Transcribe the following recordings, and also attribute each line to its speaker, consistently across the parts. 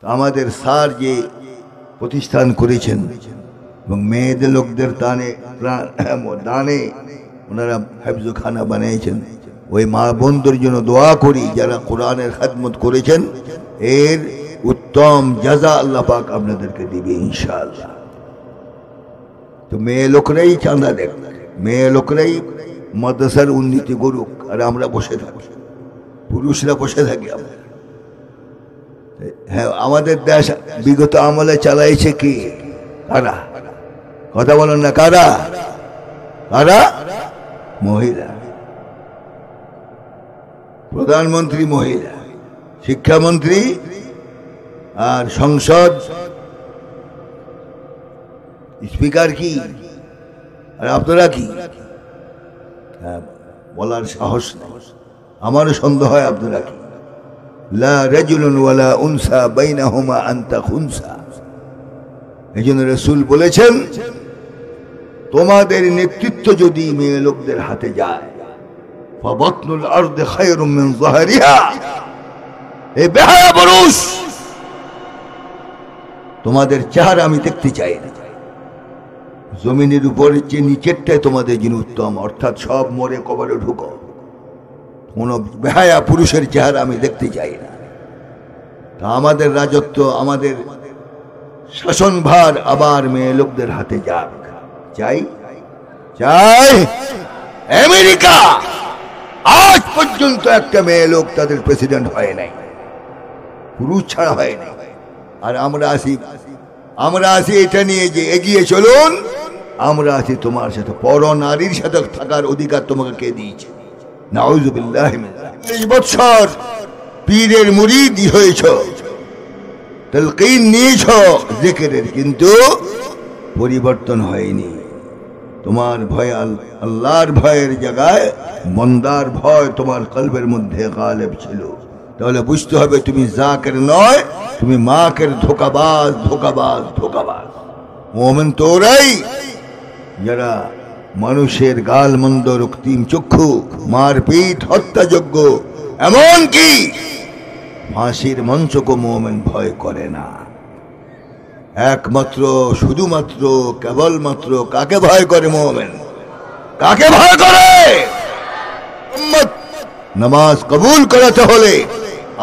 Speaker 1: আমাদের স্যার যে প্রতিষ্ঠান করেছেন এবং মেয়েদের লোকদের দানে ওনারা হাফজখানা বানিয়েছেন, ওই মা বোনদের জন্য দোয়া করি যারা কোরআনের খেদমত করেছেন, এর উত্তম জাযা আল্লাহ পাক আপনাদেরকে দিবে ইনশাআল্লাহ। তো মেয়ে লোকরাই চাঁদা দেখ, মেয়ে লোকরাই মাদ্রাসার উন্নতি করুক, আর আমরা বসে থাকি, পুরুষরা বসে থাকি। হ্যাঁ, আমাদের দেশ বিগত আমলে চালাইছে কি? কারা? কথা বলেন না, কারা? কারা? মহিলা। প্রধানমন্ত্রী মহিলা, শিক্ষামন্ত্রী, আর সংসদ স্পিকার কি? আর আপনারা কি? বলার সাহস নেই। আমারও সন্দেহ হয় আপনারা কি? লা রাজুলুন ওয়ালা উনসা বাইনাহুমা আনতা খুনসা। এইজন্য রাসূল বলেছেন, তোমাদের নেতৃত্ব যদি মেয়ে লোকদের হাতে যায়, ফাবাতনুল আরদি খায়রুম মিন যাহরিহা। এই বেহায়া পুরুষ, তোমাদের চেহারা আমি দেখতে চাই না। জমিনের উপর যে নিচেরটাই তোমাদের জন্য উত্তম, অর্থাৎ সব মরে কবরে ঢুকো। কোন বেহায়া পুরুষের চেহারা আমি দেখতে চাই না। তা আমাদের রাজত্ব, আমাদের শাসনভার আবার মেয়ে লোকদের হাতে যাক, চাই? চাই? আমেরিকা আজ পর্যন্ত একটা মেয়ে লোক তাদের প্রেসিডেন্ট হয় নাই, পুরুষ ছাড়া হয় নাই। আর আমরা আসি এটা নিয়ে যে এগিয়ে চলুন। আমরা আছি তোমার সাথে, পর নারীর সাথে থাকার অধিকার তোমাকে কে দিয়েছে? নাউযুবিল্লাহি মিন যালিক। 40 বছর পীরের মুরিদ হয়েছ, তালকিন নিয়েছ জিকিরের, কিন্তু পরিবর্তন হয়নি। তোমার ভয় আল্লাহর ভয়ের জায়গায় বন্দার ভয় তোমার কলবের মধ্যে গালেব ছিল। তাহলে বুঝতে হবে তুমি জাকের নয়, তুমি মাকের ধোকাবাজ, ধোকাবাজ, ধোকাবাজ। মুমিন তোরাই যারা মানুষের গাল মন্দ, রক্তিম চক্ষু, মারপিট, হত্যাযোগ্য, এমনকি ফাঁসির মঞ্চকে মুমিন ভয় করে না। একমাত্র, শুধুমাত্র, কেবলমাত্র কাকে ভয় করে মুমিন? কাকে ভয় করে? নামাজ কবুল করাতে হলে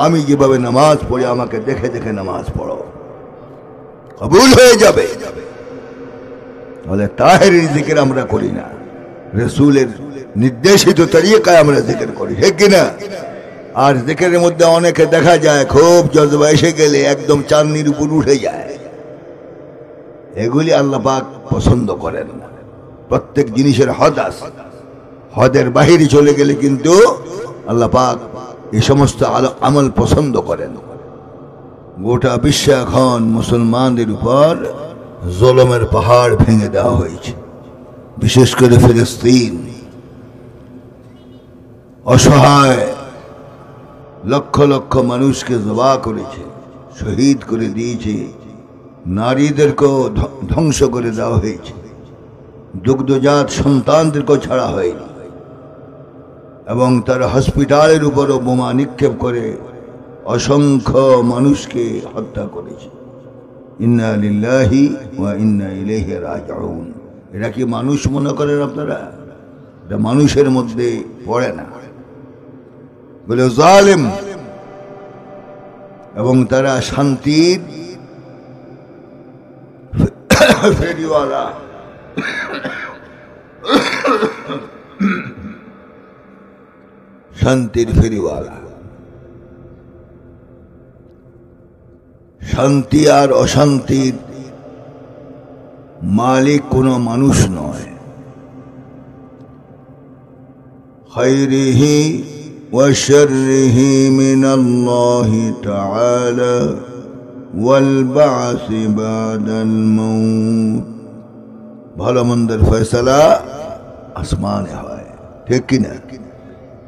Speaker 1: আমি যেভাবে নামাজ পড়ি, আমাকে দেখে দেখে নামাজ পড়ো, কবুল হয়ে যাবে। তাহলে তাহেরের জিকির আমরা করি না, রাসূলের নির্দেশিত তরিকায় আমরা জিকির করি, ঠিক কিনা? আর জিকিরের মধ্যে অনেকে দেখা যায় খুব জজবা এসে গেলে একদম চাঁদনির উপর উঠে যায়। এগুলি আল্লাহ পাক পছন্দ করেন না। প্রত্যেক জিনিসের হদ আছে, হদের বাহিরে চলে গেলে কিন্তু আল্লাহ পাক এই সমস্ত আমল পছন্দ করেন। গোটা বিশ্ব এখন মুসলমানদের উপর জুলুমের পাহাড় ভেঙে দেওয়া হয়েছে। বিশেষ করে ফিলিস্তিন অসহায় লক্ষ লক্ষ মানুষকে জবা করেছে, শহীদ করে দিয়েছে, নারীদেরকেও ধ্বংস করে দেওয়া হয়েছে, দুগ্ধজাত সন্তানদেরকেও ছাড়া হয়নি, এবং তার হসপিটালের উপরও বোমা নিক্ষেপ করে অসংখ্য মানুষকে হত্যা করেছে। ইন্না লিল্লাহি ওয়া ইন্না ইলাইহি রাজিউন। এটা কি মানুষ মনে করেন আপনারা? এটা মানুষের মধ্যে পড়ে না, বলে জালেম। এবং তারা শান্তির ফেরিওয়ালা, শান্তির ফেরিওয়ালা। শান্তি আর অশান্তির মালিক কোনো মানুষ নয়। খায়রিহি ওয়া শাররিহি মিনাল্লাহি তাআলা ওয়াল বা'সি বাদাল মাউত। ভালো মন্দের ফয়সালা আসমানে হয়, ঠিক কিনা?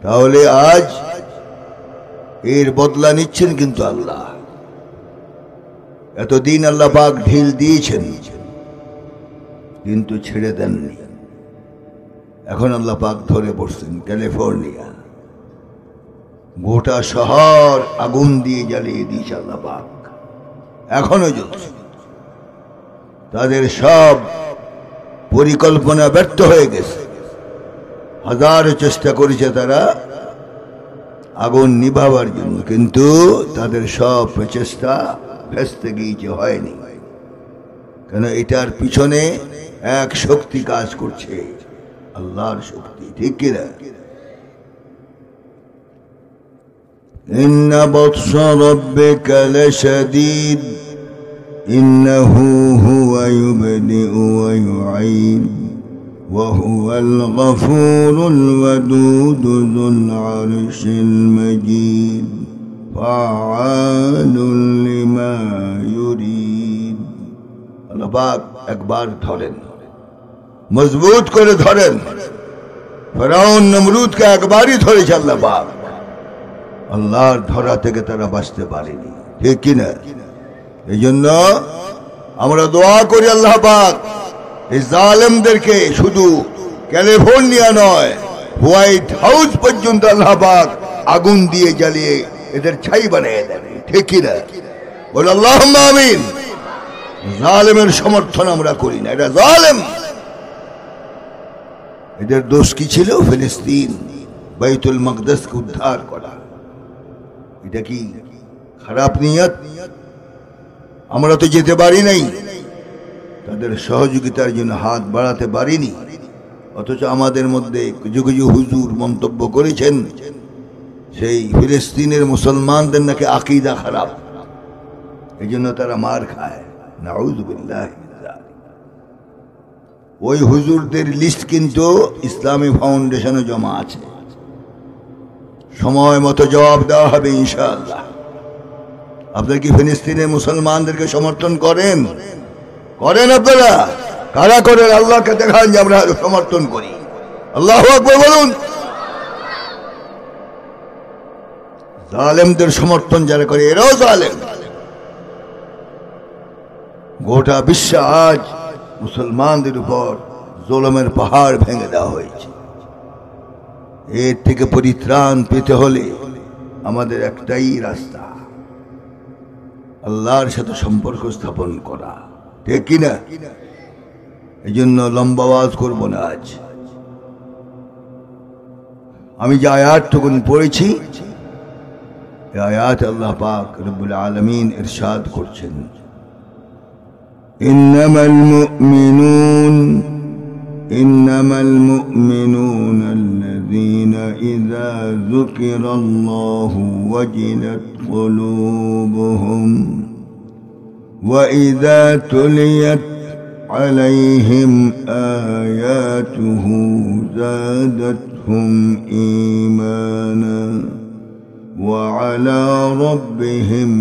Speaker 1: তাহলে আজ এর বদলা নিচ্ছেন কিন্তু আল্লাহ। এতদিন আল্লাহ পাক ঢিল দিয়েছেন কিন্তু ছেড়ে দেননি। এখন আল্লাহ পাক ধরে বসছেন। ক্যালিফোর্নিয়া গোটা শহর আগুন দিয়ে জ্বালিয়ে দিয়েছে আল্লাহ পাক। এখনো জ্বলছে। তাদের সব পরিকল্পনা ব্যর্থ হয়ে গেছে। হাজারো চেষ্টা করেছে তারা আগুন নিভাবার জন্য, কিন্তু তাদের সব প্রচেষ্টা ভেস্তে গিয়েছে, হয়নি। কেন? এটার পিছনে এক শক্তি কাজ করছে, আল্লাহর শক্তি, ঠিক কিনা? ইন্না বাতশা রাব্বিকা লাশাদীদ ইন্নাহু হুয়া ইউবদিউ ওয়া ইউঈদ ওয়া হুয়াল গফুরুল ওয়াদুদু যুল আরশিল মাজিদ ফাআলুল লিমা ইউরিদ। আল্লাহ পাক একবার ধরেন, মজবুত করে ধরেন। ফেরাউন নমরুদকে একবারই ধরেছে আল্লাহ পাক, আল্লাহর ধরা থেকে তারা বাঁচতে পারেনি, ঠিক কিনা? এই জন্য আমরা দোয়া করি আল্লাহ পাক এই জালেমদেরকে শুধু ক্যালিফোর্নিয়া নয়, হোয়াইট হাউস পর্যন্ত আল্লাহ পাক আগুন দিয়ে জ্বালিয়ে এদের ছাই বানিয়ে দেন, ঠিক কিনা? বলে আল্লাহুম্মা আমিন। জালেমের সমর্থন আমরা করি না, এটা জালেম। এদের দোষ কি ছিল? ফিলিস্তিন, বাইতুল মাকদাসকে উদ্ধার করা। এটা কি খারাপ নিয়ত? আমরা তো যেতে পারি নাই, তাদের সহযোগিতার জন্য হাত বাড়াতে পারিনি। অথচ আমাদের মধ্যে কিছু কিছু হুজুর মন্তব্য করেছেন সেই ফিলিস্তিনের মুসলমানদের নাকি আকীদা খারাপ, এই জন্য তারা মার খায়। নাউযুবিল্লাহ। ওই হুজুরদের লিস্ট কিন্তু ইসলামী ফাউন্ডেশনে জমা আছে, সময় মতো জবাব দেওয়া হবে ইনশাআল্লাহ। আপনারা কি ফিলিস্তিনের মুসলমানদেরকে সমর্থন করেন? করেন আপনারা? কারা করেন? আল্লাহকে দেখান যে আমরা সমর্থন করি। আল্লাহু আকবার বলুন। জালেমদের সমর্থন যারা করে এরাও জালেম। গোটা বিশ্ব আজ মুসলমানদের উপর জুলুমের পাহাড় ভেঙে দেওয়া হয়েছে। এর থেকে পরিত্রাণ পেতে হলে আমাদের একটাই রাস্তা, আল্লাহর সাথে সম্পর্ক স্থাপন করা, ঠিক কিনা? এই জন্য লম্বা ওয়াজ করব না আজ। আমি যে আয়াতটুকুন পড়েছি, এই আয়াত আল্লাহ পাক রব্বুল আলামিন ইরশাদ করছেন, إنما المؤمنون الذين إذا ذكر الله وجلت قلوبهم وإذا تليت عليهم آياته زادتهم إيمانا وعلى ربهم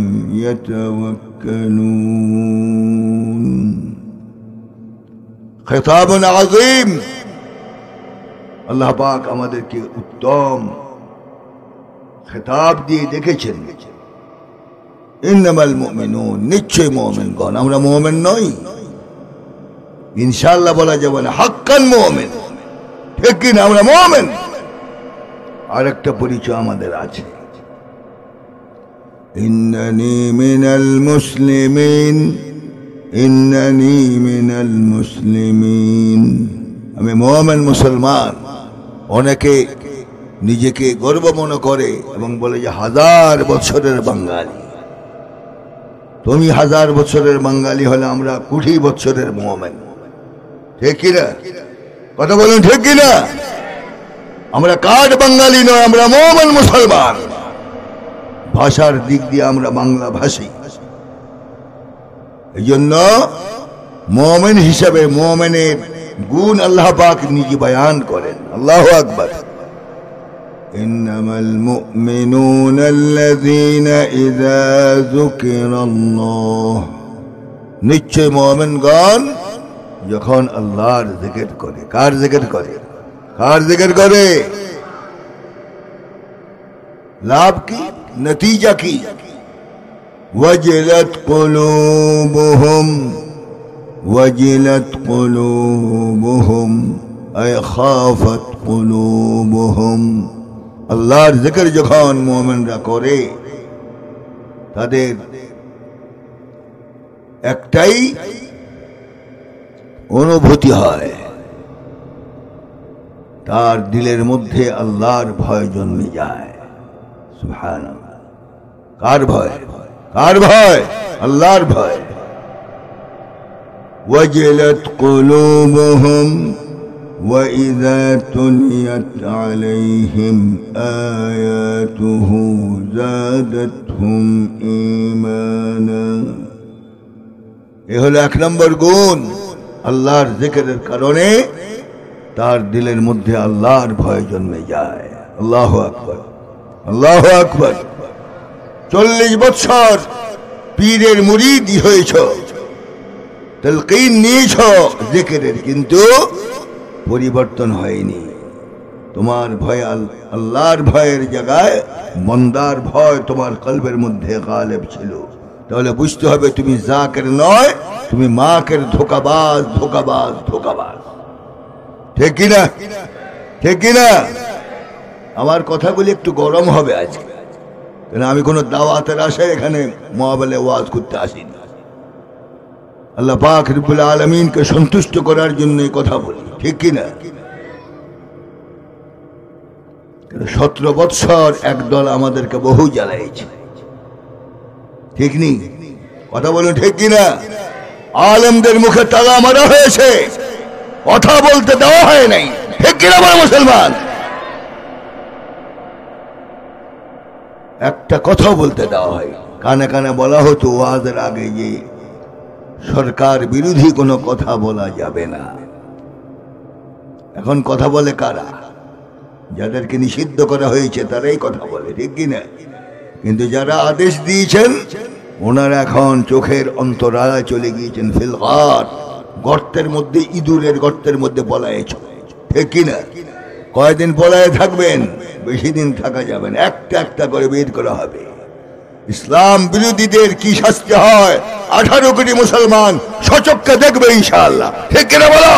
Speaker 1: يتوكلون। خطاب عظيم। আল্লাহ পাক আমাদেরকে উত্তম খেতাব দিয়ে দেখেছেন, ইন্নামাল মুমিনুন, নিশ্চয় মুমিনগণ। আমরা মুমিন নই, ইনশাআল্লাহ বলা যাবে না, হাক্কান মুমিন, ঠিক কিনা? আমরা মুমিন। আর একটা পরিচয় আমাদের আছে, ইন্নানি মিনাল মুসলিমিন, ইন্নানি মিনাল মুসলিমিন। আমি মুমিন, মুসলমান। অনেকে নিজেকে গর্ব মনে করে এবং বলে যে 1000 বছরের বাঙালি। তুমি 1000 বছরের বাঙালি হলে আমরা 20 বছরের মুমিন, ঠিক কিনা? কথা বলুন, ঠিক কিনা? আমরা কাঠ বাঙালি নয়, আমরা মুমিন মুসলমান। ভাষার দিক দিয়ে আমরা বাংলা ভাষী। এই জন্য মুমিন হিসাবে মুমিনের গুণ আল্লাহ পাক নিজে বয়ান করেন। আল্লাহু আকবার। ইন্নামাল মুমিনুনা আল্লাযীনা ইযা যুকিরাল্লাহ, নিশ্চয় মুমিনগণ যখন আল্লাহর জিকির করে। কার জিকির করে? কার জিকির করে? লাভ কি? নতিজা কি? ওয়াজিলাত কুলুবুহুম, ওয়াজিলাত কুলুবুহুম আয় খাফাত কুলুবুহুম। আল্লাহর জিকির যখন মুমিনরা করে তাদের একটাই অনুভূতি হয়, তার দিলের মধ্যে আল্লাহর ভয় জন্মে যায়। সুবহানাল্লাহ। কার ভয়? কার ভয়? আল্লাহর ভয়। ওয়াজিলাত কুলুবুহুম وَإِذَا تُلِيَتْ عَلَيْهِمْ آيَاتُهُ زَادَتْهُمْ إِيمَانًا। এ হলো এক নম্বর গুণ। আল্লাহর জিকিরের কারণে তার দিলের মধ্যে আল্লাহর ভয় জন্মে যায়। আল্লাহু আকবার, আল্লাহু আকবার। 40 বছর পীরের মুরিদ হয়েছ, তালকিন নিয়েছ জিকিরের, কিন্তু পরিবর্তন হয়নি। তোমার ভয় আল্লাহর ভয়ের জায়গায় মন্দার ভয় তোমার কলবের মধ্যে গালেব ছিল। তাহলে বুঝতে হবে তুমি জাকের নয়, তুমি মাকের ধোকাবাজ, ধোকাবাজ, ধোকাবাজ। ঠিক কিনা? ঠিক কিনা? আমার কথাগুলি একটু গরম হবে আজকে, কেন আমি কোনো দাওয়াতের আশায় এখানে মোবাইলে ওয়াজ করতে আসিনি। আল্লাহ পাক রব্বুল আলামিনকে সন্তুষ্ট করার জন্য কথা বলি। ঠিক কিনা? 17 বৎসর একদল আমাদেরকে বহু জ্বালাইছে। ঠিক নেই? কথা বলুন ঠিক কিনা? আলেমদের মুখে তালা মারা হয়েছে, কথা বলতে দেওয়া হয় নাই। ঠিক কিনা বলে মুসলমান? একটা কথা বলতে দেওয়া হয়। কানে কানে বলা হতো ওয়াজের আগে যে সরকার বিরোধী কোনো কথা বলা যাবে না। এখন কথা বলে কারা? যাদেরকে নিষিদ্ধ করা হয়েছে তারাই কথা বলে। ঠিক কিনা? কিন্তু যারা আদেশ দিয়েছেন ওনারা এখন চোখের অন্তরালে চলে গিয়েছেন, ফিলগার, গর্তের মধ্যে, ইঁদুরের গর্তের মধ্যে পলায়েছ। ঠিক কিনা? কয়দিন পলায়ে থাকবেন? বেশি দিন থাকা যাবে না, একটা একটা করে বের করা হবে। ইসলাম বিরোধীদের কি শাস্তি হয় 18 কোটি মুসলমান সচক্ষে দেখবে ইনশাআল্লাহ। ঠিক কিনা বলো?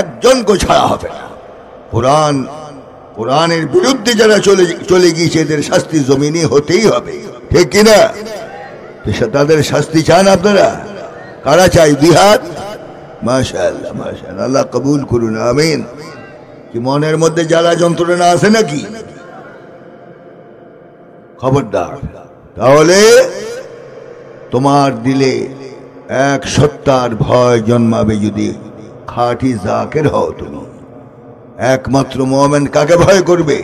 Speaker 1: একজনকে ছাড়া হবে না। কোরআনের বিরুদ্ধে যারা চলে গিয়েছে এদের শাস্তি জমিনে হতেই হবে। ঠিক কিনা? তাদের শাস্তি চান আপনারা? কারা চাই? 2 হাত। মাশাআল্লাহ, মাশাআল্লাহ, আল্লাহ কবুল করুন, আমিন। কি মনের মধ্যে জ্বালা যন্ত্রণা আছে নাকি? খবরদার। তাহলে তোমার দিলে এক সত্তার ভয় জন্মাবে যদি খাঁটি জাকের হও তুমি। একমাত্র মুমিন কাকে ভয় করবে?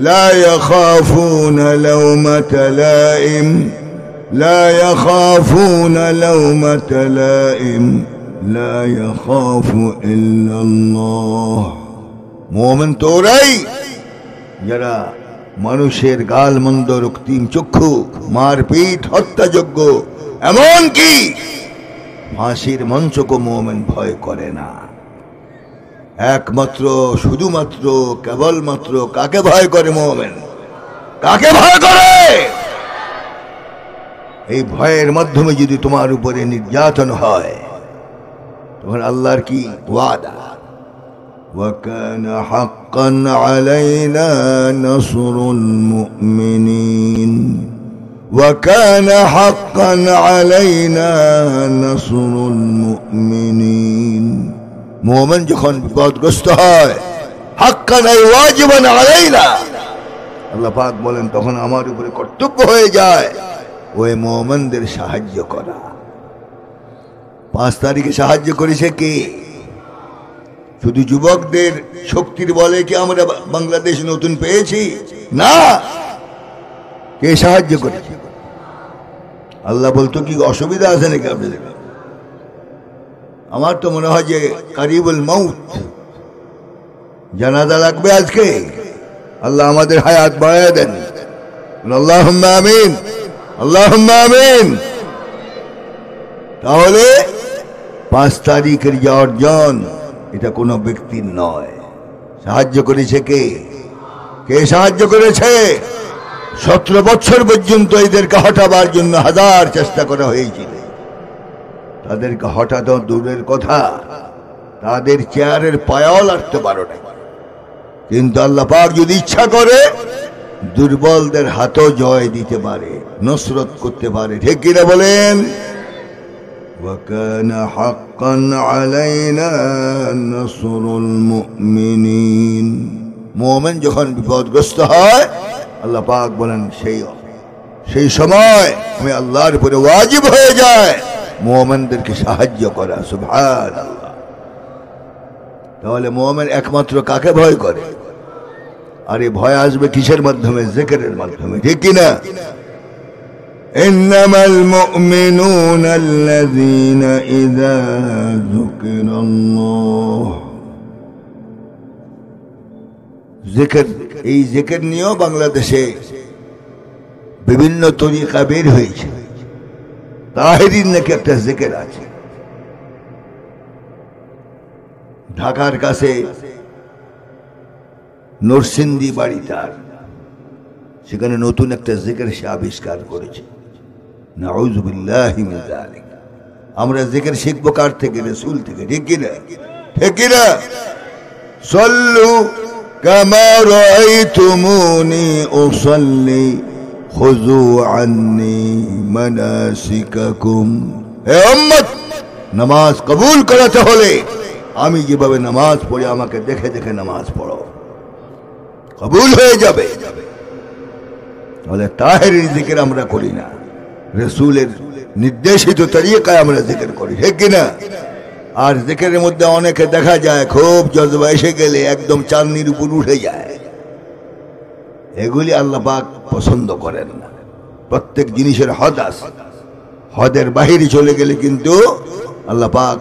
Speaker 1: লা ইয়াখাফুনা লাওমাতা লাইম, লা ইয়াখাফুনা লাওমাতা লাইম, লা ইয়াখাফু ইল্লাল্লাহ। মুমিন তোরাই যারা মানুষের গাল মন্দ, রক্তিম চক্ষু, মারপিট, হত্যাযোগ্য, এমনকি ফাঁসির মঞ্চকে মুমিন ভয় করে না। একমাত্র, শুধুমাত্র, কেবলমাত্র কাকে ভয় করে মুমিন? কাকে ভয় করে? এই ভয়ের মাধ্যমে যদি তোমার উপরে নির্যাতন হয় তখন আল্লাহর কি ওয়াদা? وَكَانَ حَقًّا عَلَيْنَا نَصْرُ الْمُؤْمِنِينَ وَكَانَ حَقًّا عَلَيْنَا نَصْرُ الْمُؤْمِنِينَ। মুমিন যখন বিপদগ্রস্ত হয়, হাক্কান আই ওয়াজিবান আলাইনা, আল্লাহ পাক বলেন তখন আমার উপরে কর্তব্য হয়ে যায় ওই মুমিনদের সাহায্য করা। 5 তারিখে সাহায্য করেছে কে? শুধু যুবকদের শক্তির বলে কি আমরা বাংলাদেশ নতুন পেয়েছি? না। কে সাহায্য করেছে? আল্লাহ বলতো কি অসুবিধা আছে নাকি আপনাদের? আমার তো মনে হয় যে কারিবুল মাউত, জানাজা লাগবে আজকে। আল্লাহ আমাদের হায়াত বাড়ায় দেন। আল্লাহুম্মা আমিন, আল্লাহুম্মা আমিন। তাহলে 5 তারিখের যে অর্জন, এটা কোনো ব্যক্তির নয়। সাহায্য করেছে কে? কে সাহায্য করেছে? 17 বছর পর্যন্ত এদেরকে হটাবার জন্য হাজার চেষ্টা করা হয়েছিল। তাদেরকে হঠাৎ দূরের কথা, তাদের চেয়ারের পায়াও লাগতে পারো না। কিন্তু আল্লাহ পাক যদি ইচ্ছা করে দুর্বলদের হাতও জয় দিতে পারে, নসরত করতে পারে। ঠিক কিনা বলেন? وَكَانَ حَقًّا عَلَيْنَا نَصْرُ الْمُؤْمِنِينَ। মুমিন যখন বিপদগ্রস্ত হয় আল্লাহ পাক বলেন সেই সময় আমি আল্লাহর উপরে ওয়াজিব হয়ে যায় মুমিনদেরকে সাহায্য করা। সুবহানাল্লাহ। তাহলে মুমিন একমাত্র কাকে ভয় করে? আর এই ভয় আসবে কিসের মাধ্যমে? জিকিরের মাধ্যমে। ঠিক কিনা? ইন্নামাল মুমিনুনা আল্লাযীনা ইযা যুকিরাল্লাহ। জিকির, এই জিকির নিয়েও বাংলাদেশে বিভিন্ন তরিকা বের হয়েছে। তাহিরির নাকি একটা জিকির আছে। ঢাকার কাছে নরসিংদী বাড়ি তার, সেখানে নতুন একটা জিকির সে আবিষ্কার করেছে। নাউযু বিল্লাহি মিন যালিক। আমরা জিকির শিখবো কার থেকে? রাসূল থেকে। ঠিক কিনা? ঠিক কিনা? সাল্লু কামা রাআইতুমুনি উসাল্লি খুযু আন্নি মানাসিকাকুম। হে উম্মত, নামাজ কবুল করাতে হলে আমি যেভাবে নামাজ পড়ি আমাকে দেখে দেখে নামাজ পড়ো, কবুল হয়ে যাবে। তাহলে তাহেরির জিকির আমরা করি না, রাসূলের নির্দেশিত তরিকায় আমরা জিকির করি। ঠিক কিনা? আর জিকিরের মধ্যে অনেকে দেখা যায় খুব জজবা এসে গেলে একদম চাঁদনির উপর উঠে যায়। এগুলি আল্লাহ পাক পছন্দ করেন না। প্রত্যেক জিনিসের হদ আছে, হদের বাহিরে চলে গেলে কিন্তু আল্লাহ পাক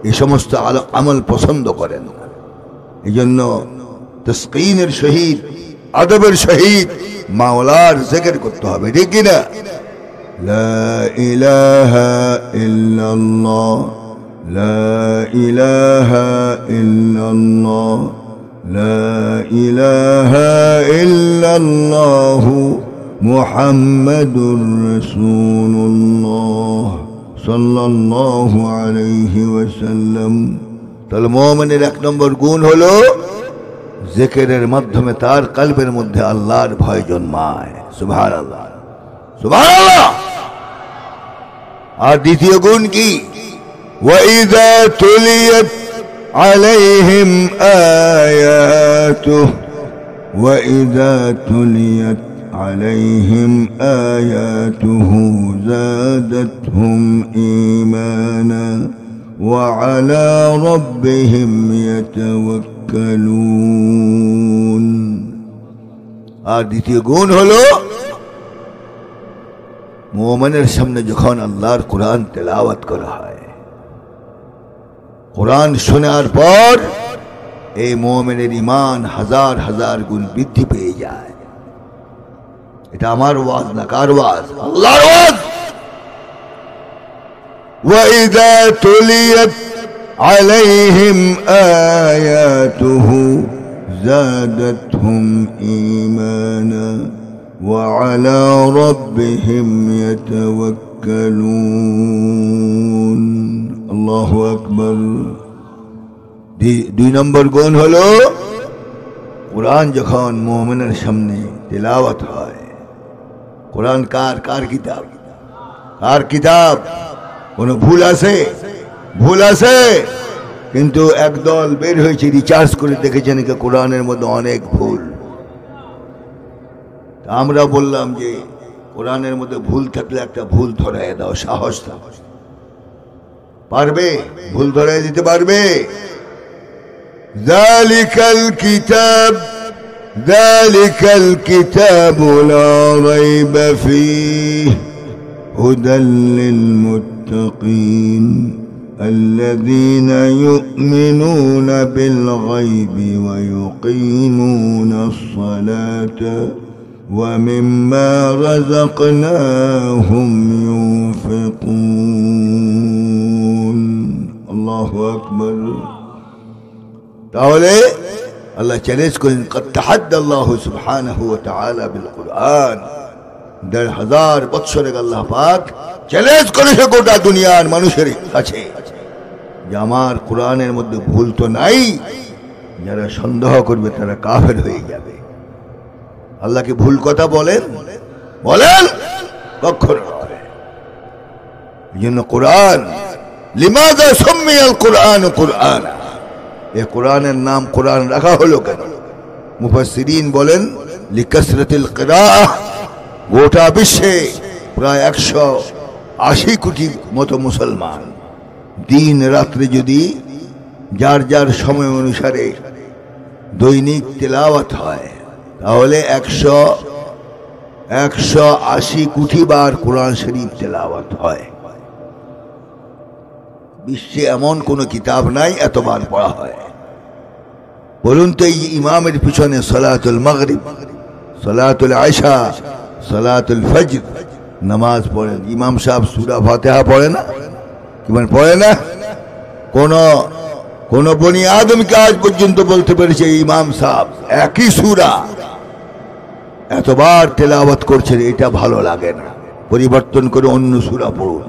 Speaker 1: এই সমস্ত আমল পছন্দ করেন না। এই জন্য তাসকিনের সহিত, আদবের সহিত মাওলার জিকির করতে হবে। ঠিক কিনা? লা ইলাহা ইল্লাল্লাহ, লা ইলাহা ইল্লাল্লাহ, লা ইলাহা ইল্লাল্লাহ মুহাম্মাদুর রাসূলুল্লাহ সাল্লাল্লাহু আলাইহি ওয়াসাল্লাম। তাহলে মুমিনের এক নম্বর গুণ হলো জিকিরের মাধ্যমে তার কলবের মধ্যে আল্লাহর ভয় জন্মায়। সুবহানাল্লাহ, সুবহানাল্লাহ। আর দ্বিতীয় গুণ কি? ওয়াইযা তুলিয়াত আলাইহিম আয়াতুহু, ওয়াইযা তুলিয়াত عليهم آياته زادتهم إيمانا وعلى ربهم يتوكلون। আর দ্বিতীয় গুণ হলো মুমিনের সামনে যখন আল্লাহর কোরআন তেলাওয়াত করা হয়, কোরআন শোনার পর এই মুমিনের ঈমান হাজার হাজার গুণ বৃদ্ধি পেয়ে যায়। এটা আমার ওয়াজ না, কার ওয়াজ? আল্লাহর ওয়াজ। ওয়াইযা তুলিয়াত আলাইহিম আয়াতুহু জাদাতহুম ঈমানা ওয়া আলা রাব্বিহিম ইয়াতাওয়াক্কালুন। আল্লাহু আকবার। দুই নম্বর গুণ হলো কোরআন যখন মুমিনের সামনে তেলাওয়াত হয়। কোরআন কার কিতাব? কার কিতাব? কোনো ভুল আছে? ভুল আছে। কিন্তু একদল বের হয়েছে, রিচার্জ করে দেখেছেন যে কোরআনের মধ্যে অনেক ভুল। আমরা বললাম যে কোরআনের মধ্যে ভুল থাকলে একটা ভুল ধরায় দাও, সাহস দাও। পারবে? ভুল ধরায় দিতে পারবে? যালিকাল কিতাব, ذلك الكتاب لا ريب فيه هدى للمتقين الذين يؤمنون بالغيب ويقيمون الصلاة ومما رزقناهم ينفقون. الله أكبر. তাহলে আল্লাহ চ্যালেঞ্জ করেন, قد تحدى الله سبحانه وتعالى بالقرآن। ১৫০০ বছরে আল্লাহ পাক চ্যালেঞ্জ করেছে গোটা দুনিয়ার মানুষের কাছে যে আমার কোরআনের মধ্যে ভুল তো নাই, যারা সন্দেহ করবে তারা কাফের হয়ে যাবে। আল্লাহকে ভুল কথা বলেন? বলেন? কখনো নয়। এই জন্য কোরআন, লিমাযা সুম্মিয়াল কুরআন কুরআন, এই কোরআনের নাম কোরআন রাখা হলো কেন? মুফাসসিরিন বলেন লিকাসরাতিল কিরাআহ, গোটা বিশ্বে প্রায় 180 কোটি মতো মুসলমান দিন রাত্রে যদি যার যার সময় অনুসারে দৈনিক তেলাওয়াত হয়, তাহলে 180 কোটি বার কোরআন শরীফ তেলাওয়াত হয়। বিশ্বে এমন কোন কিতাব নাই এতবার পড়া হয়। বলুন তো, এই ইমামের পিছনে সালাতুল মাগরিব, সালাতুল আশা, সালাতুল ফজর নামাজ পড়েন, ইমাম সাহেব সূরা ফাতিহা পড়ে না? কি মানে পড়ে না? কোন বনি আদমকে আজ পর্যন্ত বলতে পেরেছে ইমাম সাহেব একই সূরা এতবার তেলাওয়াত করছেন এটা ভালো লাগে না, পরিবর্তন করে অন্য সূরা পড়ুন,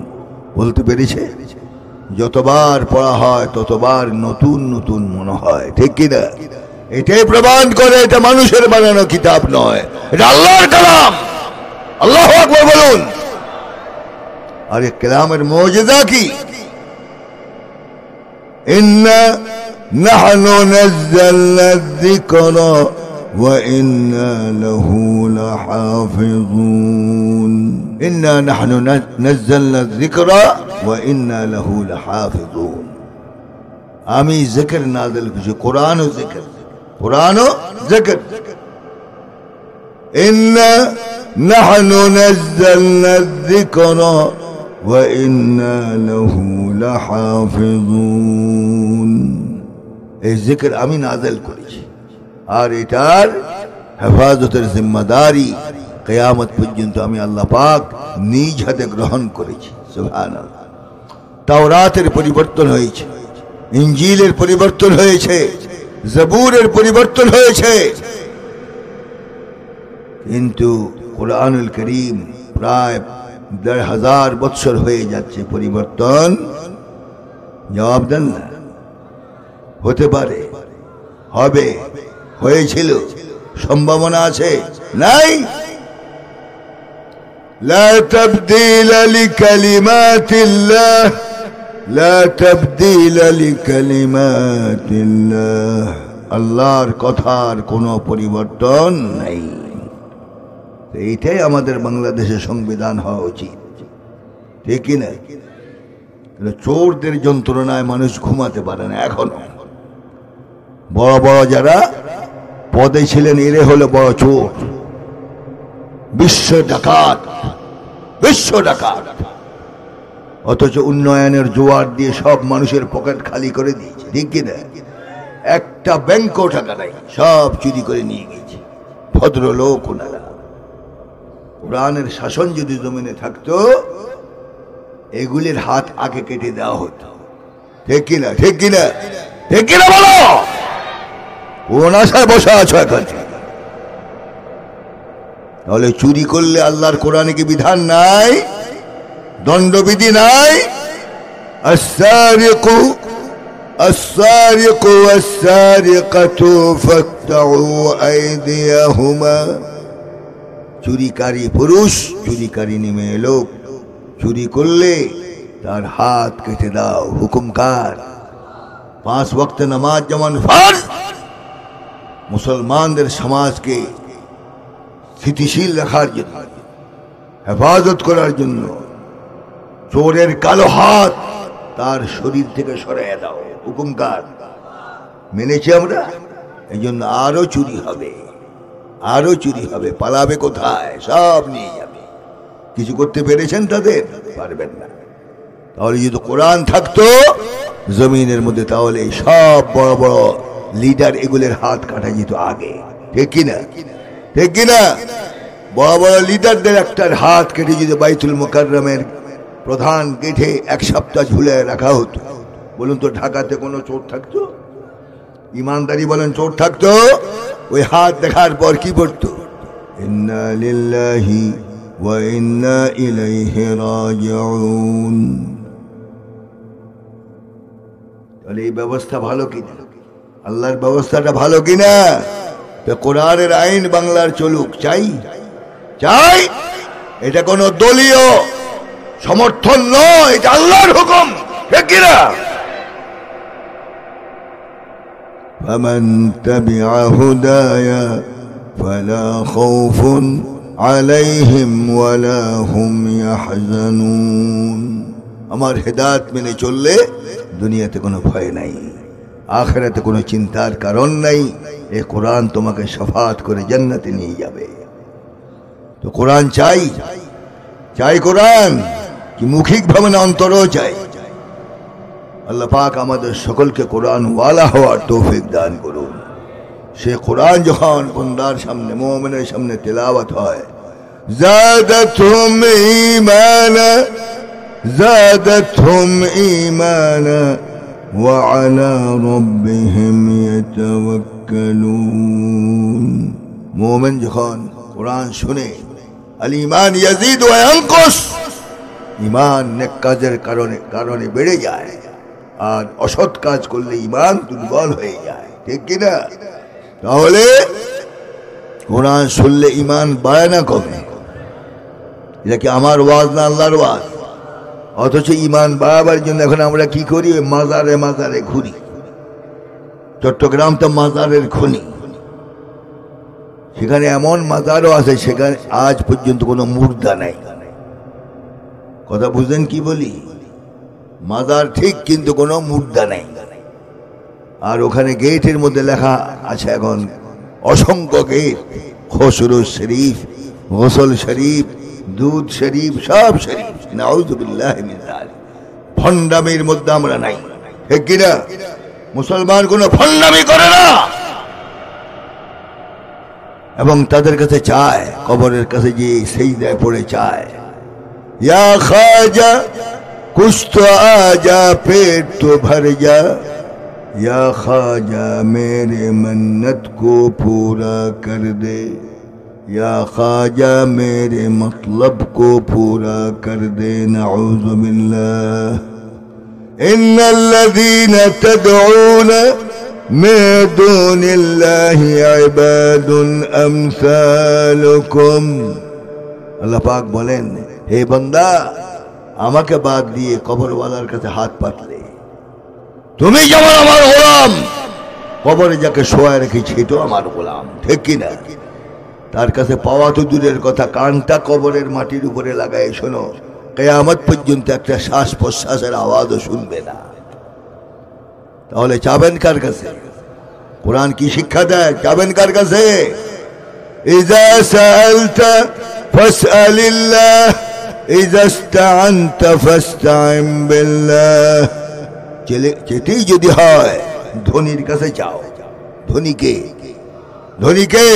Speaker 1: বলতে পেরেছে? যতবার পড়া হয় ততবার নতুন নতুন মনে হয়, ঠিক কিনা? এটাই প্রমাণ করে এটা মানুষের বানানো কিতাব নয়, এটা আল্লাহর কালাম। আল্লাহু আকবার বলুন। আর এই কালামের মুজিজা কি? ইন্না নাহনু নাযালনা যিকরা ওয়া ইন্না লাহু লাহাফিজুন। ইন্না নাহনু নাযালনা যিকরা ওয়া ইন্না লাহু লাহাফিজুন। আমি জিকির নাযিল করেছি, কোরআন ও জিকির, কোরআন ও জিকির। ইন্না নাহনু নাযালনা যিকরা ওয়া ইন্না লাহু লাহাফিজুন। এই জিকির আমি নাযিল করেছি, আর এটার হেফাজতের জিম্মাদারি কিয়ামত পর্যন্ত আমি আল্লাহ পাক নিজ হাতে গ্রহণ করেছি। সুবহানাল্লাহ। তাওরাতের পরিবর্তন হয়েছে, ইনজিলের পরিবর্তন হয়েছে, জবুরের পরিবর্তন হয়েছে, কিন্তু কুরআনুল কারীম প্রায় ১,৫০০ বছর হয়ে যাচ্ছে, পরিবর্তন জবাব দেন না। হতে পারে, হবে, হয়েছিল, সম্ভাবনা আছে, নাই? লা তাবদীলা লিকালিমাতিল্লাহ, লা তাবদীলা লিকালিমাতিল্লাহ। আল্লাহর কথার কোনো পরিবর্তন নাই। এইটাই আমাদের বাংলাদেশের সংবিধান হওয়া উচিত, ঠিক কিনা? চোরদের যন্ত্রণায় মানুষ ঘুমাতে পারে না এখনো। বড় বড় যারা পদে ছিলেন এরে হলো বড় চোর, বিশ্ব ডাকাত, বিশ্ব ডাকাত। অথচ উন্নয়নের জোয়ার দিয়ে সব মানুষের পকেট খালি করে দিয়েছে, ঠিক কিনা? একটা ব্যাংকও টাকা নাই, সব চুরি করে নিয়ে গেছে ভদ্রলোক ওনারা। কোরআনের শাসন যদি জমিনে থাকতো, এগুলির হাত আগে কেটে দেওয়া হতো, ঠিক কিনা? ঠিক কিনা? ঠিক কিনা বলো? কোন আশায় বসা আছো এখন? তাহলে চুরি করলে আল্লাহর কোরআনে কি বিধান নাই? দণ্ডবিধি নাই? আস-সারিকু আস-সারিকু ওয়াস-সারিকাতু ফাকতাউ আইদিয়াহুমা। চুরিকারী পুরুষ, চুরিকারী মেয়ে লোক চুরি করলে তার হাত কেটে দাও। হুকুম কার? 5 ওয়াক্ত নামাজ যেমন ফরজ, মুসলমানদের সমাজকে স্থিতিশীল রাখার জন্য, হেফাজত করার জন্য চোরের কালো হাত তার শরীর থেকে সরিয়ে দাও। হুকুম কার? মেনেছি আমরা। এই জন্য আরো চুরি হবে, আরো চুরি হবে। পালাবে কোথায়? সব নিয়ে যাবে। কিছু করতে পেরেছেন তাদের? পারবেন না। তাহলে যদি কোরআন থাকতো জমিনের মধ্যে, তাহলে সব বড় বড় লিডার এগুলোর হাত কাটা যেত আগে, ঠিক কিনা? ঠিক কিনা? বড় বড় লিডারদের একটার হাত কেটে যদি বাইতুল মুকাররমের প্রধান গেটে 1 সপ্তাহ ঝুলে রাখা হতো, বলুন তো ঢাকাতে কোনো চোর থাকতো? ইমানদারি বলেন, চোর থাকতো? ওই হাত দেখার পর কি পড়তো? ইন্না লিল্লাহি ওয়া ইন্না ইলাইহি রাজিউন। তাহলে এই ব্যবস্থা ভালো কিনা? আল্লাহর ব্যবস্থাটা ভালো কিনা? কোরআনের আইন বাংলার চলুক, চাই চাই। এটা কোনো দলীয় সমর্থন নয়, এটা আল্লাহর হুকুম, ঠিক কিনা? ফামান তাবিআ হুদায়া ফালা খাউফুন আলাইহিম ওয়ালা হুম ইয়াহজানুন। আমার হেদায়েত মেনে চললে দুনিয়াতে কোনো ভয় নাই, আখিরাতে কোনো চিন্তার কারণ নাই। এই কোরআন তোমাকে শাফাত করে জান্নাতে নিয়ে যাবে। তো কোরআন চাই, চাই কোরআন কি মৌখিক ভাবে না অন্তরও চাই? আল্লাহ পাক আমাদের সকলকে কোরআন ওয়ালা হওয়ার তৌফিক দান করুন। সে কোরআন যখন বান্দার সামনে, মুমিনের সামনে তেলাওয়াত হয়, যাদাতহুম ঈমানা, যাদাতহুম ঈমানা ওয়া আলা রাব্বিহিম ইয়াতাওয়াক্কালুন। মুমিন যখন কোরআন শুনে, আল ঈমান ইয়াজিদ ওয়া ইয়ানকুস, ঈমান নেক কাজের কারণে বেড়ে যায়, আর অসৎ কাজ করলে ঈমান দুর্বল হয়ে যায়, ঠিক কিনা? তাহলে কোরআন শুনলে ঈমান বাড়ে না কমে? এটা কি আমার ওয়াজ না আল্লাহর ওয়াজ? অথচ ঈমান বাড়াবার জন্য এখন আমরা কি করি? মাজারে মাজারে ঘুরি। চট্টগ্রাম তো মাজারের খনি, সেখানে এমন মাজারও আছে সেখানে আজ পর্যন্ত কোনো মুর্দা নাই। কথা বুঝলেন কি বলি? মাজার ঠিক, কিন্তু কোনো মুর্দা নাই। আর ওখানে গেটের মধ্যে লেখা আছে এখন অসংখ্য গেট, খসরু শরীফ, গোসল শরীফ, দুধ শরীফ, সব শরীফ। নাউযুবিল্লাহি মিন যালিক। ভণ্ডামির মধ্যে আমরা নাই, ঠিক কিনা? মুসলমান কোনো ভণ্ডামি করে না, এবং তাদের কাছে চায়, কবরের কাছে গিয়ে সিজদায় পড়ে চায়, ইয়া খাজা कुछ तो आजा पेट तो भर जा, या ख्वाजा मेरे मन्नत को पूरा कर दे, या ख्वाजा मेरे मतलब को पूरा कर दे। नऊज़ु बिल्लाह। इन्नल्लज़ीन तदऊन मिन दूनिल्लाहि इबादुन अमसालुकुम। अल्लाह पाक बोलेन, हे बंदा, আমাকে বাদ দিয়ে কবরওয়ালার কাছে হাত পাতলে তুমি যেমন আমার গোলাম, কবরে যাকে শোয়া রেখেছি তো আমার গোলাম, ঠিক কিনা? তার কাছে পাওয়া তো দূরের কথা, কানটা কবরের মাটির উপরে লাগায় শোনো, কিয়ামত পর্যন্ত একটা শ্বাস প্রশ্বাসের আওয়াজও শুনবে না। তাহলে চাবেন কার কাছে? কোরআন কি শিক্ষা দেয়? চাবেন কার কাছে? ইযা সাআলতা ফাসআলিল্লাহ, ইযা ইসতাআনতা ফাসতাইন বিল্লাহ। যেতেই যদি হয় ধনীর কাছে যাও। ধনীকে? ধনীকে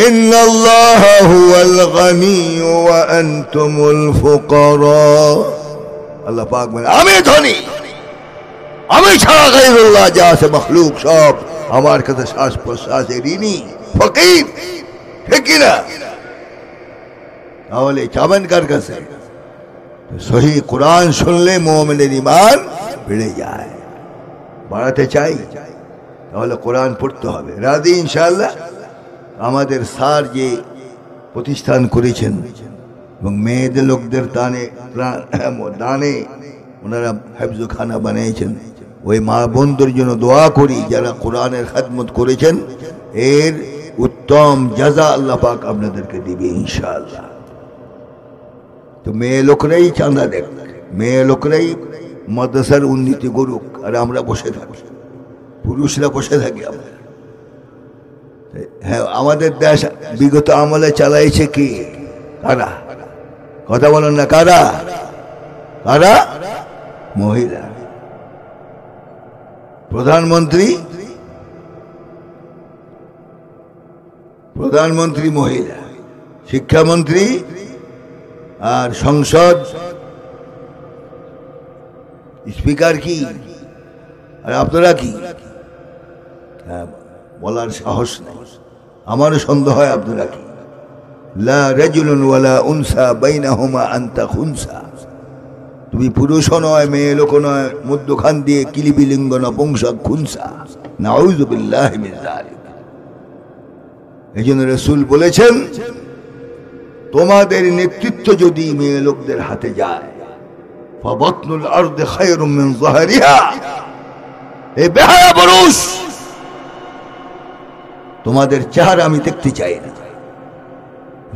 Speaker 1: ইন্নাল্লাহা হুয়াল গনিয়্যু ওয়া আনতুমুল ফুকারা। আল্লাহ পাক বলেন, আমি ধনী, আমি ছাড়া গায়রুল্লাহ যা আছে মাখলুক সব আমার কাছে শ্বাস প্রশ্বাসে ঋণী, ফকির, ঠিক কিনা? তাহলে চাবেন কার কাছে? সহি কোরআন শুনলে মুমিনের ঈমান বেড়ে যায়। বাড়াতে চাই তাহলে কোরআন পড়তে হবে। রাজি ইনশাআল্লাহ? আমাদের স্যার যে প্রতিষ্ঠান করেছেন এবং মেয়েদের লোকদের দানে ওনারা হেফজখানা বানিয়েছেন, ওই মা বোনদের জন্য দোয়া করি যারা কোরআনের খেদমত করেছেন, এর উত্তম জাযা আল্লাহ পাক আপনাদেরকে দিবে ইনশাআল্লাহ। তো মেয়ে লোকরাই চাঁদা দেখ, মেয়ে লোকরাই মাদ্রাসার উন্নতি করুক, আর আমরা বসে থাকি, পুরুষরা বসে থাকি। আমরা হ্যাঁ, আমাদের দেশ বিগত আমলে চালাইছে কি? কারা? কথা বলেন না, কারা? কারা? মহিলা। প্রধানমন্ত্রী মহিলা, শিক্ষামন্ত্রী, আর সংসদ স্পিকার কি? আর আপনারা কি? বলার সাহস নেই। আমারও সন্দেহ হয় আপনারা কি? লা রাজুলুন ওয়ালা উনসা বাইনাহুমা আনতা খুনসা। তুমি পুরুষও নয়, মেয়ে লোক নয়, মধ্যখান দিয়ে কিলিবিলিঙ্গ নপুংসক খুনসা। নাউযু বিল্লাহি মিন যালিক। এই জন্য রাসূল বলেছেন, তোমাদের নেতৃত্ব যদি মেয়ে লোকদের হাতে যায়, ফাবাতনুল আরদি খায়রুম মিন যাহরিহা, এই বেহায়া পুরুষ, তোমাদের চেহারা আমি দেখতে চাই না।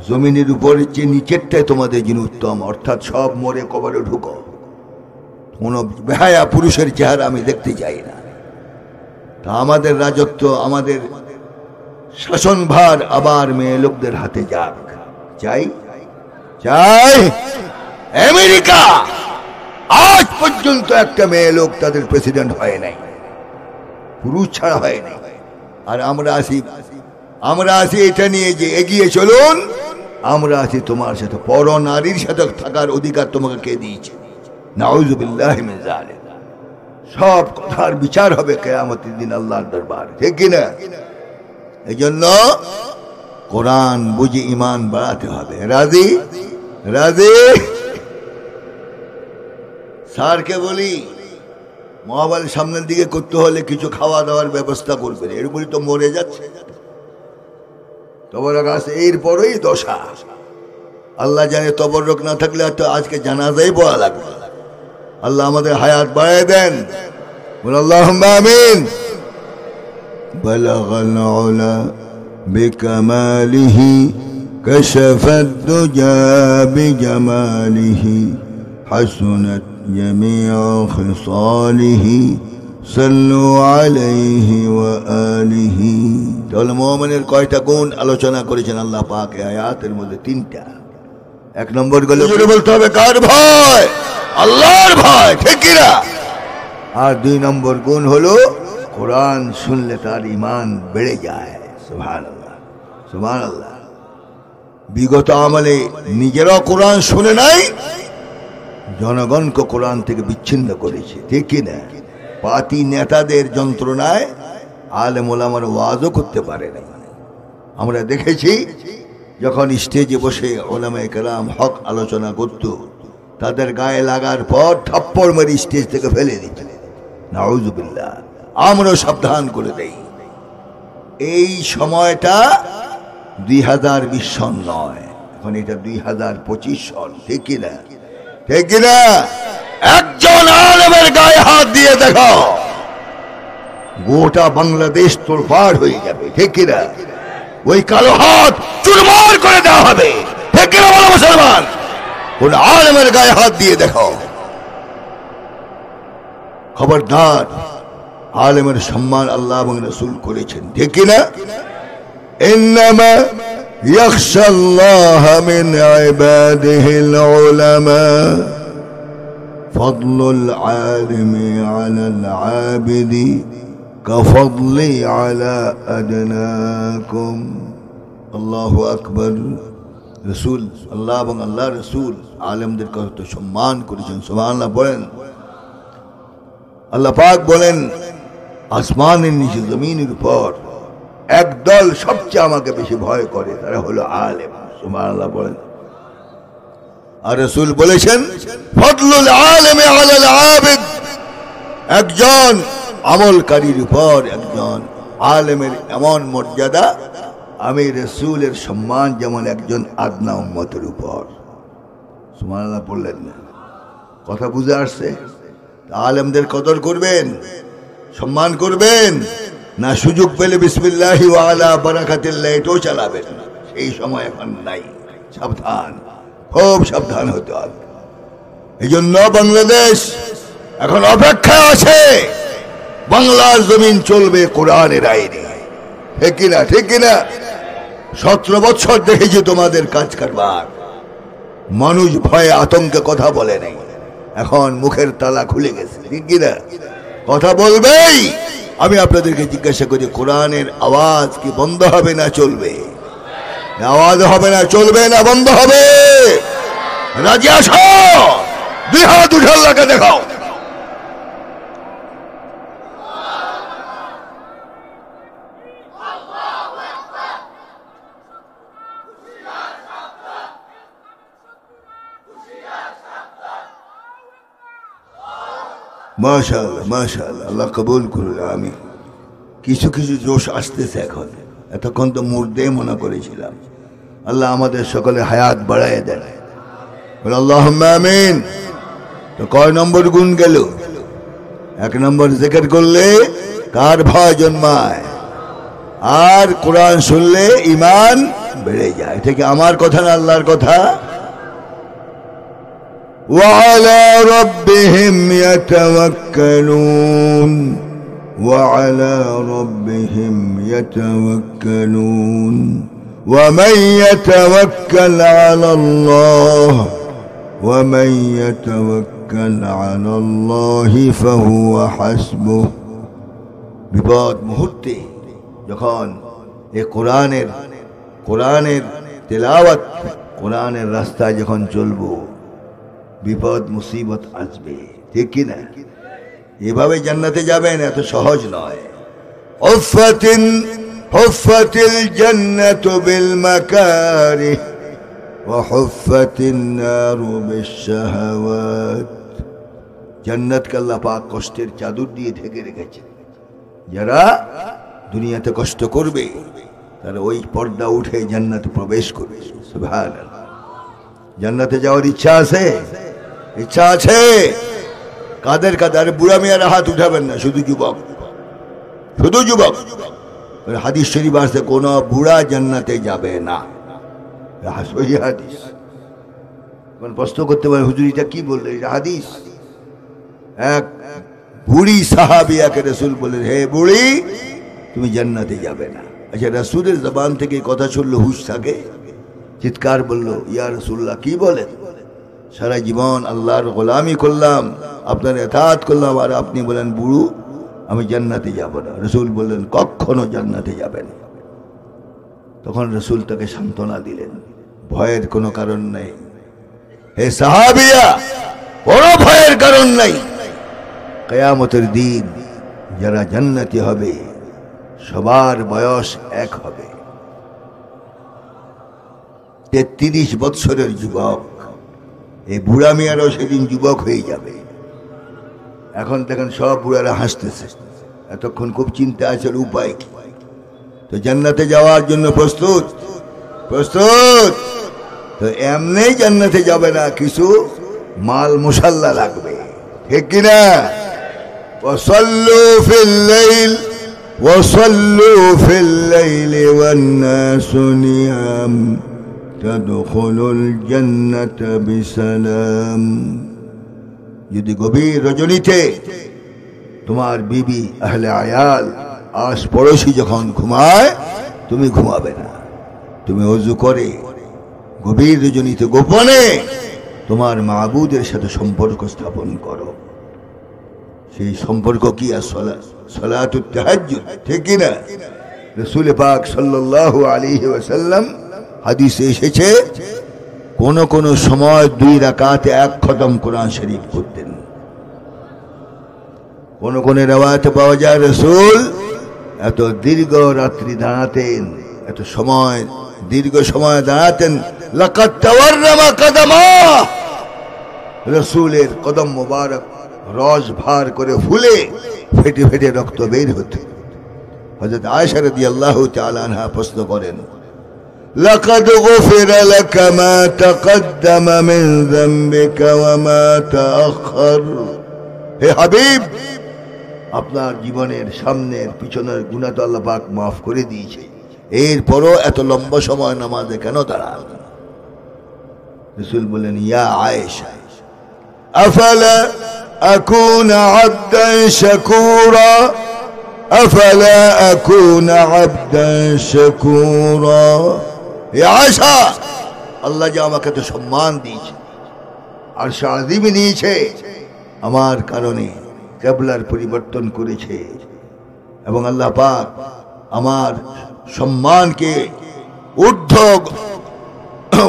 Speaker 1: জমিনের উপরের চেয়ে নিচেরটাই তোমাদের জন্য উত্তম, অর্থাৎ সব মরে কবরে ঢুকো। কোন বেহায়া পুরুষের চেহারা আমি দেখতে চাই না। তা আমাদের রাজত্ব, আমাদের শাসনভার আবার মেয়ে লোকদের হাতে যাক, চাই চাই। আমেরিকা আজ পর্যন্ত একটা মেয়ে লোক তাদের প্রেসিডেন্ট হয় নাই, পুরুষ ছাড়া হয় নাই। আর আমরা আসি এটা নিয়ে যে এগিয়ে চলুন, আমরা আছি তোমার সাথে। পর নারীর সাথে থাকার অধিকার তোমাকে কে দিয়েছে? নাউযুবিল্লাহি মিন যালিক। সব কথার বিচার হবে কিয়ামতের দিন আল্লাহর দরবারে, ঠিক কিনা? এই জন্য কোরআন বুঝে ঈমান বাড়াতে হবে। রাজি রাজি? স্যারকে বলি মোবাইল সামনের দিকে করতে হলে কিছু খাওয়া দাওয়ার ব্যবস্থা করবেন, এরপরই তো মরে যাচ্ছে। তবরক আছে, এরপরই দশা। আল্লাহ জানে তবরক না থাকলে তো আজকে জানাজাই পড়া লাগবে। আল্লাহ আমাদের হায়াত বাড়ায় দেন, বল আল্লাহুম্মা আমিন। বালাগাল উলা বিকামালিহি কাশাফাদ দুজা বিজামালিহি হাসুনাত জামিউ খিসালিহি সাল্লু আলাইহি ওয়া আলিহি। তাহলে মুমিনের কয়টা গুণ আলোচনা করেছেন আল্লাহ পাক এই আয়াতের মধ্যে? তিনটা। এক নম্বর গেলে বলতে হবে কার ভয়? আল্লাহর ভয়, ঠিক কিনা? আর দুই নম্বর গুণ হলো কোরআন শুনলে তার ঈমান বেড়ে যায়। সুবহানাল্লাহ সুবহানাল্লাহ। বিগত আমলে নিজেরাও কোরআন শুনে নাই, জনগণকে কোরআন থেকে বিচ্ছিন্ন করেছে, ঠিক কিনা? পাতি নেতাদের যন্ত্রণায় আলেম ওলামার ওয়াজও করতে পারে না। আমরা দেখেছি যখন স্টেজে বসে ওলামায়ে কেরাম হক আলোচনা করত, তাদের গায়ে লাগার পর থাপ্পড় মারি স্টেজ থেকে ফেলে দিত। নাউযুবিল্লাহ। আমরাও সাবধান করে দেই। এই সময়টা 2020 সন নয়, এখন এটা 2025 সন, ঠিক কিনা? ঠিক কিনা? একজন আলেমের গায়ে হাত দিয়ে দেখো, গোটা বাংলাদেশ তোলপাড় হয়ে যাবে, ঠিক কিনা? ওই কালো হাত চুরমার করে দেওয়া হবে, ঠিক কিনা বলো মুসলমান? কোন আলেমের গায়ে হাত দিয়ে দেখো, খবরদার। আলেমের সম্মান আল্লাহ এবং রাসূল করেছেন, ঠিক কিনা? ইন্নামা ইয়াখশাল্লাহা মিন ইবাদিহিল উলামা ফাদলুল আলিমি আলাল আবিদি কাফদলি আলা আদনাকুম। আল্লাহু আকবার। রাসূল, আল্লাহ এবং আল্লাহ রাসূল আলেমদের কত সম্মান করেছেন, সুবহানাল্লাহ বলেন। আল্লাহ পাক বলেন, আসমানের নিচে জমিনের উপর একদল সবচেয়ে আমাকে বেশি ভয় করে, তারা হলো আলেম, সুবহানাল্লাহ বলেন। আর রাসূল বলেছেন, ফদলুল আলিমি আলাল আবিদ, একজন আমলকারীর উপর একজন আলেমের এমন মর্যাদা, আমি রাসূলের সম্মান যেমন একজন আদনা উম্মতের উপর। সুবহানাল্লাহ বললেন না? কথা বুঝে আসছে? আলেমদের কদর করবেন, সম্মান করবেন না সুযোগ পেলে বিসমিল্লাহি ওয়া আলা বারাকাতিল্লাহ এটাও চালাবেন? সেই সময় এখন নাই। সাবধান, খুব সাবধান হতে হবে। এই জন্য বাংলাদেশ এখন অপেক্ষা আছে, বাংলার জমিন চলবে কোরআনের আইনে, ঠিক কিনা? ঠিক কিনা? 17 বছর দেখেছি তোমাদের কাজ কারবার, মানুষ ভয়ে আতঙ্কে কথা বলে নাই, এখন মুখের তালা খুলে গেছে, ঠিক কিনা? কথা বলবেই। আমি আপনাদেরকে জিজ্ঞাসা করি, কোরআনের আওয়াজ কি বন্ধ হবে না চলবে? আওয়াজ হবে না চলবে না বন্ধ হবে? রাজি আসো? দুই হাত উঠে আল্লাহকে দেখাও। মাশাআল্লাহ মাশাআল্লাহ, আল্লাহ কবুল করুন। আমি কিছু কিছু জোশ আসতেছে এখন। এতক্ষণ তো মুর্দে মনে করেছিলাম। আল্লাহ আমাদের সকলে হায়াত বাড়ায় দেন, আল্লাহুম্মা আমিন। তো কয় নম্বর গুণ গেল? 1 নম্বর জিকির করলে কার ভয় জন্মায়, আর কোরআন শুনলে ঈমান বেড়ে যায়। এটা কি আমার কথা না আল্লাহর কথা? وعلى ربهم يتوكلون وعلى ربهم يتوكلون ومن يتوكل على الله ومن يتوكل على الله فهو حسبه। বিপদ মুহূর্তে যখন এই কোরআনের তেলাওয়াত, কোরআনের রাস্তায় যখন চলবো, বিপদ মুসিবত আসবে, ঠিক কি না? এভাবে জান্নাতে যাবেন, এত সহজ নয়। হুফফাতিল জান্নাতু বিল মাকারিহ ওয়া হুফফাতিন নারু বিশ শাহাওয়াত। জান্নাতকে আল্লাহ পাক কষ্টের চাদর দিয়ে ঢেকে রেখেছে। যারা দুনিয়াতে কষ্ট করবে তারা ওই পর্দা উঠে জান্নাতে প্রবেশ করবে। সুবহানাল্লাহ। জান্নাতে যাওয়ার ইচ্ছা আছে? ইচ্ছা আছে। কাদের কাদের? বুড়া মেয়েরা হাত উঠাবেন না, শুধু যুবক, শুধু যুবক। হাদিস শরীফ আছে কোন বুড়া জান্নাতে যাবে না, সহি হাদিস। প্রশ্ন করতে পারে হুজুর এটা কি বললেন? এটা হাদিস। এক বুড়ি সাহাবিয়াকে রাসূল বললেন, হে বুড়ি তুমি জান্নাতে যাবে না। আচ্ছা, রাসূলের জবান থেকে কথা শুনলে হুঁশ থাকে? চিৎকার বলল, ইয়া রাসূলুল্লাহ কি বলেন? সারা জীবন আল্লাহর গোলামি করলাম, আপনার ইতাআত করলাম, আর আপনি বলেন বুড়ো আমি জান্নাতে যাব না। রাসূল বললেন কখনো জান্নাতে যাবেন। তখন রাসূল তাকে সান্ত্বনা দিলেন, ভয়ের কোনো কারণ নেই হে সাহাবিয়া, কোনো ভয়ের কারণ নাই। কিয়ামতের দিন যারা জান্নাতি হবে সবার বয়স এক হবে। 33 বৎসরের যুবক, এই বুড়া মেয়েরাও সেদিন যুবক হয়ে যাবে। এখন দেখেন সব বুড়ারা হাসতেছে, এতক্ষণ খুব চিন্তা আছে উপায় কি। তো জান্নাতে যাওয়ার জন্য প্রস্তুত? প্রস্তুত। তো এমনি জান্নাতে যাবে না, কিছু মাল মুসাল্লা লাগবে, ঠিক কিনা? ওয়াসাল্লু ফিল লাইল ওয়াসাল্লু ফিল লাইলি ওয়ান নাসু নিয়াম তাদখুলুল জান্নাতা বিসালাম। যদি গভীর রজনীতে তোমার বিবি আহলে আয়াল আশ পড়োশি যখন ঘুমায়, তুমি ঘুমাবে না, তুমি ওযু করে গভীর রজনীতে গোপনে তোমার মাবুদের সাথে সম্পর্ক স্থাপন করো। সেই সম্পর্ক কি? আর সালাতুত তাহাজ্জুদ, ঠিক কি না? রাসূল পাক সাল্লাল্লাহু আলাইহি ওয়াসাল্লাম হাদিসে এসেছে কোন কোন সময় 2 রাকাতে 1 খতম কোরআন শরীফ পড়তেন। কোন কোন riwayate পাওয়া যায় রাসূল এত দীর্ঘ রাত্রি দাঁড়াতেন, এত সময় দীর্ঘ সময় দাঁড়াতেন। লাকাদ তাওয়াররামা কদমা, রাসূলের কদম মোবারক রস ভার করে ফুলে ফেটে ফেটে রক্ত বের হতো। হযরত আয়েশা রাদিয়াল্লাহু তাআলা আনহা প্রশ্ন করেন, লাকাদ গুফিরা লাকা মা তাকদ্দামা মিন যামবিকা ওয়া মা তাআখার। হে হাবিব, আপনার জীবনের সামনের পিছনের গুনাহ তো আল্লাহ পাক মাফ করে দিয়েছে, এরপরও এত লম্বা সময় নামাজে কেন দাঁড়ান? রাসূল বলেন, ইয়া আয়েশা আফালা আকুনা আবদান শাকুরা আফালা আকুনা আবদান শাকুরা। হে আয়েশা, আল্লাহ যে আমাকে তো সম্মান দিয়েছে, আরশ আযীমে নিয়েছে, আমার কারণে কিবলার পরিবর্তন করেছে, এবং আল্লাহ পাক আমার সম্মানকে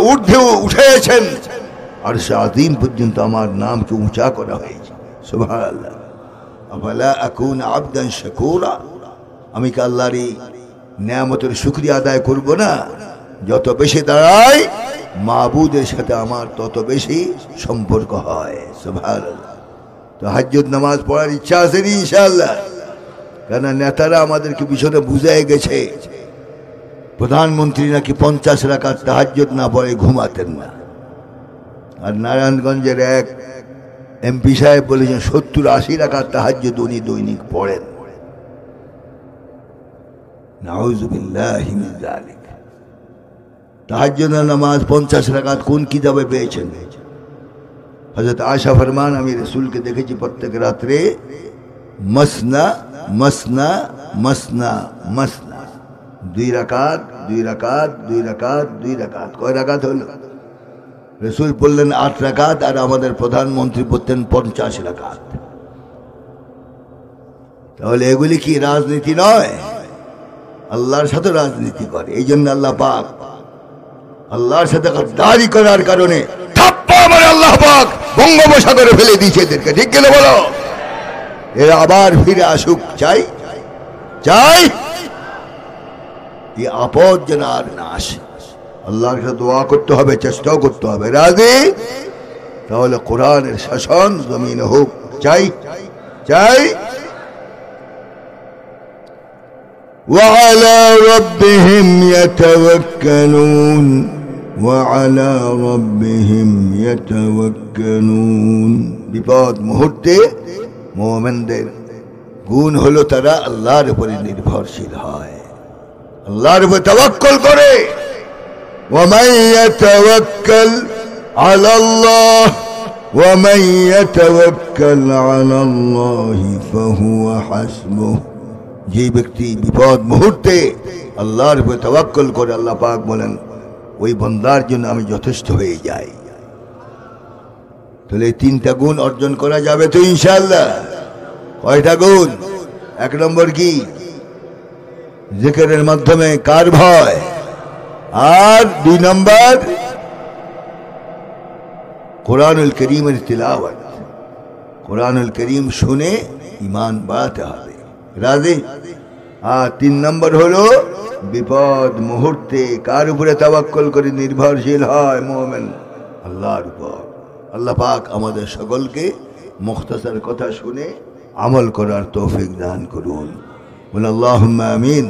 Speaker 1: ঊর্ধ্বে উঠেছেন, আরশ আযীম পর্যন্ত আমার নামকে উঁচা করা হয়েছে। সুবহানাল্লাহ। আফালা আকুনা আবদান শাকুরা, আমি কি আল্লাহর এই নিয়ামতের শুকরিয়া আদায় করব না? যত বেশি দাঁড়াই মাবুদের সাথে আমার তত বেশি সম্পর্ক হয়। সুবহানাল্লাহ। তাহাজ্জুদ নামাজ পড়ার ইচ্ছা আছে ইনশাআল্লাহ, কেন নেতারা আমাদেরকে পিছনে বুঝায় গেছে প্রধানমন্ত্রী নাকি 50 রাকাত তাহাজ্জুদ না পড়ে ঘুমাতেন না। আর নারায়ণগঞ্জের এক এমপি সাহেব বলেছেন 70-80 রাকাত তাহাজ্জুদ উনি দৈনিক পড়েন। নাউযু বিল্লাহি মিন যালিক। তাহাজ্জুদের নামাজ 50 রাকাত কোন কিতাবে পেয়েছেন? হযরত আয়েশা ফরমান, আমি রাসূলকে দেখেছি প্রত্যেক রাত্রে মাসনা মাসনা মাসনা মাসনা, 2 রাকাত 2 রাকাত 2 রাকাত 2 রাকাত। কয় রাকাত হলো? রাসূল বললেন 8 রাকাত, আর আমাদের প্রধানমন্ত্রী পড়তেন 50 রাকাত। তাহলে এগুলি কি রাজনীতি নয়? আল্লাহর সাথে রাজনীতি করে। এই জন্য আল্লাহ পাক আল্লাহর সাথে গাদ্দারি করার কারণে থাপ্পা মারে আল্লাহ পাক বঙ্গোপসাগরে ফেলে দিয়েছে এদেরকে। ঠিক কিনা বলো? এরা আবার ফিরে আসুক। চাই চাই এই আপদ যেন আর না আসে। আল্লাহর কাছে দোয়া করতে হবে, চেষ্টাও করতে হবে। রাজি? তাহলে কোরআনের শাসন জমিনে হোক। চাই চাই। وعلى ربهم يتوكلون وعلى ربهم يتوكلون। বিপদ মুহূর্তে মুমিনদের গুণ হলো তারা আল্লাহর উপরে নির্ভরশীল হয়, আল্লাহর উপর তাওয়াক্কুল করে। ومن يتوكل على الله ومن يتوكل على الله فهو حسبه। যে ব্যক্তি বিপদ মুহূর্তে আল্লাহর উপর তাওয়াক্কুল করে, আল্লাহ পাক বলেন ওই বান্দার জন্য আমি যথেষ্ট হয়ে যাই। তাহলে 3টা গুণ অর্জন করা যাবে তো ইনশাআল্লাহ। কয়টা গুণ? 1 নম্বর কি? জিকিরের মাধ্যমে কার ভয়। আর 2 নম্বর কোরআনুল করিমের তিলাওয়াত। কোরআনুল করিম শুনে ঈমান বাড়াতে হবে। রাজি? আর 3 নম্বর হলো বিপদ মুহূর্তে কার উপরে তাওয়াক্কুল করে নির্ভরশীল হয় মুমিন? আল্লাহর উপর। আল্লাহ পাক আমাদের সকলকে মুখতাসার কথা শুনে আমল করার তৌফিক দান করুন। বল আল্লাহুম্মা আমিন।